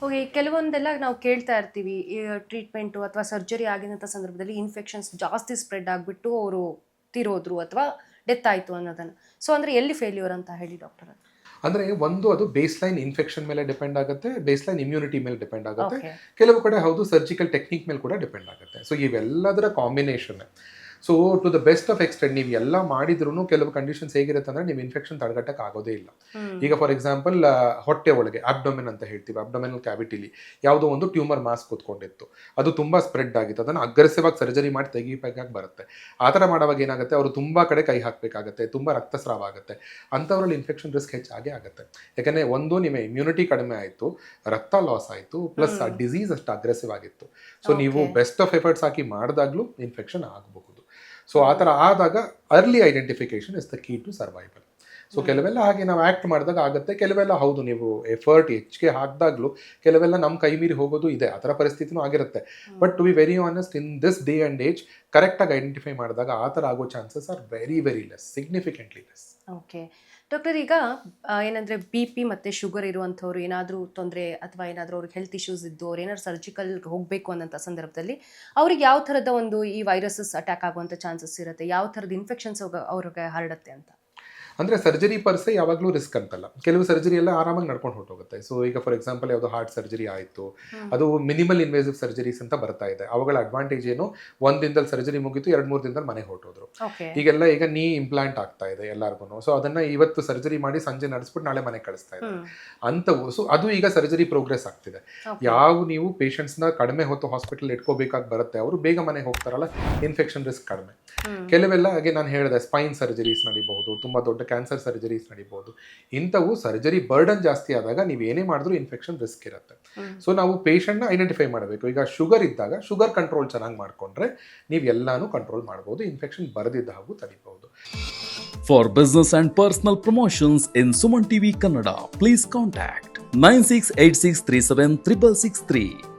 Okay, ಕೆಲವೊಂದೆಲ್ಲ ನಾವು ಕೇಳ್ತಾ ಇರ್ತೀವಿ, ಈ ಟ್ರೀಟ್ಮೆಂಟು ಅಥವಾ ಸರ್ಜರಿ ಆಗಿದಂಥ ಸಂದರ್ಭದಲ್ಲಿ ಇನ್ಫೆಕ್ಷನ್ಸ್ ಜಾಸ್ತಿ ಸ್ಪ್ರೆಡ್ ಆಗಿಬಿಟ್ಟು ಅವರು ತೀರೋದ್ರು ಅಥವಾ ಡೆತ್ ಆಯಿತು ಅನ್ನೋದನ್ನು. ಸೊ ಅಂದರೆ ಎಲ್ಲಿ ಫೇಲ್ಯೂರ್ ಅಂತ ಹೇಳಿ ಡಾಕ್ಟರ್? ಅಂದರೆ ಒಂದು ಅದು ಬೇಸ್ ಲೈನ್ ಇನ್ಫೆಕ್ಷನ್ ಮೇಲೆ ಡಿಪೆಂಡ್ ಆಗುತ್ತೆ, ಬೇಸ್ ಲೈನ್ ಇಮ್ಯುನಿಟಿ ಮೇಲೆ ಡಿಪೆಂಡ್ ಆಗುತ್ತೆ, ಓಕೆ. ಕೆಲವು ಕಡೆ ಹೌದು ಸರ್ಜಿಕಲ್ ಟೆಕ್ನಿಕ್ ಮೇಲೆ ಕೂಡ ಡಿಪೆಂಡ್ ಆಗುತ್ತೆ. ಸೊ ಇವೆಲ್ಲದರ combination. So to the best of extent ನೀವು ಎಲ್ಲ ಮಾಡಿದ್ರೂ ಕೆಲವು ಕಂಡೀಷನ್ಸ್ ಹೇಗಿರುತ್ತೆ ಅಂದರೆ ನೀವು ಇನ್ಫೆಕ್ಷನ್ ತಡೆಗಟ್ಟಕ್ಕೆ ಆಗೋದೇ ಇಲ್ಲ. ಈಗ ಫಾರ್ ಎಕ್ಸಾಂಪಲ್ ಹೊಟ್ಟೆ ಒಳಗೆ ಅಬ್ಡೊಮೆನ್ ಅಂತ ಹೇಳ್ತೀವಿ, ಅಬ್ಡೊಮೆನಲ್ ಕ್ಯಾವಿಟಿಲಿ ಯಾವುದೋ ಒಂದು ಟ್ಯೂಮರ್ ಮಾಸ್ ಕೂತ್ಕೊಂಡಿತ್ತು, ಅದು ತುಂಬ ಸ್ಪ್ರೆಡ್ ಆಗಿತ್ತು, ಅದನ್ನು ಅಗ್ರೆಸಿವ್ ಆಗಿ ಸರ್ಜರಿ ಮಾಡಿ ತೆಗಿಬೇಕಾಗಿ ಬರುತ್ತೆ. ಆ ಥರ ಮಾಡುವಾಗ ಏನಾಗುತ್ತೆ, ಅವರು ತುಂಬ ಕಡೆ ಕೈ ಹಾಕಬೇಕಾಗುತ್ತೆ, ತುಂಬ ರಕ್ತಸ್ರಾವ ಆಗುತ್ತೆ, ಅಂಥವ್ರಲ್ಲಿ ಇನ್ಫೆಕ್ಷನ್ ರಿಸ್ಕ್ ಹೆಚ್ಚಾಗೇ ಆಗುತ್ತೆ. ಯಾಕಂದರೆ ಒಂದು ನಿಮ್ಮ ಇಮ್ಯುನಿಟಿ ಕಡಿಮೆ ಆಯಿತು, ರಕ್ತ ಲಾಸ್ ಆಯಿತು, ಪ್ಲಸ್ ಆ ಡಿಸೀಸ್ ಅಷ್ಟು ಅಗ್ರೆಸಿವ್ ಆಗಿತ್ತು. ಸೊ ನೀವು ಬೆಸ್ಟ್ ಆಫ್ ಎಫರ್ಟ್ಸ್ ಹಾಕಿ ಮಾಡಿದಾಗಲೂ ಇನ್ಫೆಕ್ಷನ್ ಆಗಬಹುದು. ಸೊ ಆ ಥರ ಆದಾಗ early identification is the key to survival. So ಕೆಲವೆಲ್ಲ ಹಾಗೆ ನಾವು ಆ್ಯಕ್ಟ್ ಮಾಡಿದಾಗ ಆಗುತ್ತೆ, ಕೆಲವೆಲ್ಲ ಹೌದು ನೀವು ಎಫರ್ಟ್ ಹೆಚ್ಚಿಗೆ ಹಾಕಿದಾಗಲೂ ಕೆಲವೆಲ್ಲ ನಮ್ಮ ಕೈ ಮೀರಿ ಹೋಗೋದು ಇದೆ, ಆ ಥರ ಪರಿಸ್ಥಿತಿನೂ ಆಗಿರುತ್ತೆ. But to be very honest, in this day and age ಕರೆಕ್ಟಾಗಿ ಐಡೆಂಟಿಫೈ ಮಾಡಿದಾಗ ಆ ಥರ ಆಗೋ chances are very very less, significantly less. Okay doctor, ಈಗ ಏನಂದರೆ BP ಮತ್ತು ಶುಗರ್ ಇರುವಂಥವ್ರು ಏನಾದರೂ ತೊಂದರೆ ಅಥವಾ ಏನಾದರೂ ಅವ್ರಿಗೆ ಹೆಲ್ತ್ ಇಶ್ಯೂಸ್ ಇದ್ದು ಅವ್ರು ಏನಾದ್ರು ಸರ್ಜಿಕಲ್ಗೆ ಹೋಗಬೇಕು ಅನ್ನೋಂಥ ಸಂದರ್ಭದಲ್ಲಿ ಅವ್ರಿಗೆ ಯಾವ ಥರದ ಒಂದು ಈ ವೈರಸಸ್ ಅಟ್ಯಾಕ್ ಆಗುವಂಥ ಚಾನ್ಸಸ್ ಇರುತ್ತೆ, ಯಾವ ಥರದ ಇನ್ಫೆಕ್ಷನ್ಸ್ ಅವ್ರಿಗೆ ಹರಡುತ್ತೆ ಅಂತ? ಅಂದರೆ ಸರ್ಜರಿ ಪರ್ಸೆ ಯಾವಾಗಲೂ ರಿಸ್ಕ್ ಅಂತಲ್ಲ, ಕೆಲವು ಸರ್ಜರಿ ಎಲ್ಲ ಆರಾಮಾಗಿ ನಡ್ಕೊಂಡು ಹೊರಟೋಗುತ್ತೆ. ಸೊ ಈಗ ಫಾರ್ ಎಕ್ಸಾಂಪಲ್ ಯಾವುದೋ ಹಾರ್ಟ್ ಸರ್ಜರಿ ಆಯಿತು, ಅದು ಮಿನಿಮಲ್ ಇನ್ವೇಸಿವ್ ಸರ್ಜರೀಸ್ ಅಂತ ಬರ್ತಾ ಇದೆ. ಅವುಗಳ ಅಡ್ವಾಂಟೇಜ್ ಏನು, ಒಂದು ದಿನದಲ್ಲಿ ಸರ್ಜರಿ ಮುಗಿತು, 2-3 ದಿನದಲ್ಲಿ ಮನೆಗೆ ಹೊರಟೋದ್ರು. ಈಗ ನೀ ಇಂಪ್ಲಾಂಟ್ ಆಗ್ತಾ ಇದೆ ಎಲ್ಲರಿಗೂ. ಸೊ ಅದನ್ನು ಇವತ್ತು ಸರ್ಜರಿ ಮಾಡಿ ಸಂಜೆ ನಡೆಸ್ಬಿಟ್ಟು ನಾಳೆ ಮನೆಗೆ ಕಳಿಸ್ತಾ ಇದ್ದಾರೆ ಅಂಥವು. ಸೊ ಅದು ಈಗ ಸರ್ಜರಿ ಪ್ರೋಗ್ರೆಸ್ ಆಗ್ತಿದೆ. ಯಾವ ನೀವು ಪೇಷಂಟ್ಸ್ನ ಕಡಿಮೆ ಹೊತ್ತು ಹಾಸ್ಪಿಟಲ್ ಇಟ್ಕೋಬೇಕಾಗಿ ಬರುತ್ತೆ, ಅವರು ಬೇಗ ಮನೆಗೆ ಹೋಗ್ತಾರಲ್ಲ, ಇನ್ಫೆಕ್ಷನ್ ರಿಸ್ಕ್ ಕಡಿಮೆ. ಕೆಲವೆಲ್ಲ ಹಾಗೆ ನಾನು ಹೇಳಿದೆ, ಸ್ಪೈನ್ ಸರ್ಜರೀಸ್ ನಡಿಬಹುದು, ತುಂಬ ದೊಡ್ಡ ಕ್ಯಾನ್ಸರ್ ಸರ್ಜರೀಸ್ ನಡಿಬಹುದು. ಇಂಥವು ಸರ್ಜರಿ ಬರ್ಡನ್ ಜಾಸ್ತಿ ಆದಾಗ ನೀವು ಏನೇ ಮಾಡಿದ್ರು ಇನ್ಫೆಕ್ಷನ್ ರಿಸ್ಕ್ ಇರುತ್ತೆ. ಸೊ ನಾವು ಪೇಷಂಟ್ನ ಐಡೆಂಟಿಫೈ ಮಾಡಬೇಕು. ಈಗ ಶುಗರ್ ಇದ್ದಾಗ ಶುಗರ್ ಕಂಟ್ರೋಲ್ ಚೆನ್ನಾಗಿ ಮಾಡಿಕೊಂಡ್ರೆ ನೀವು ಎಲ್ಲಾನು ಕಂಟ್ರೋಲ್ ಮಾಡ್ಬೋದು, ಇನ್ಫೆಕ್ಷನ್ ಬರದಿದ್ದ ಹಾಗೂ ತಡಿಬಹುದು. For business and personal promotions in Suman TV Kannada, please contact 9686376663.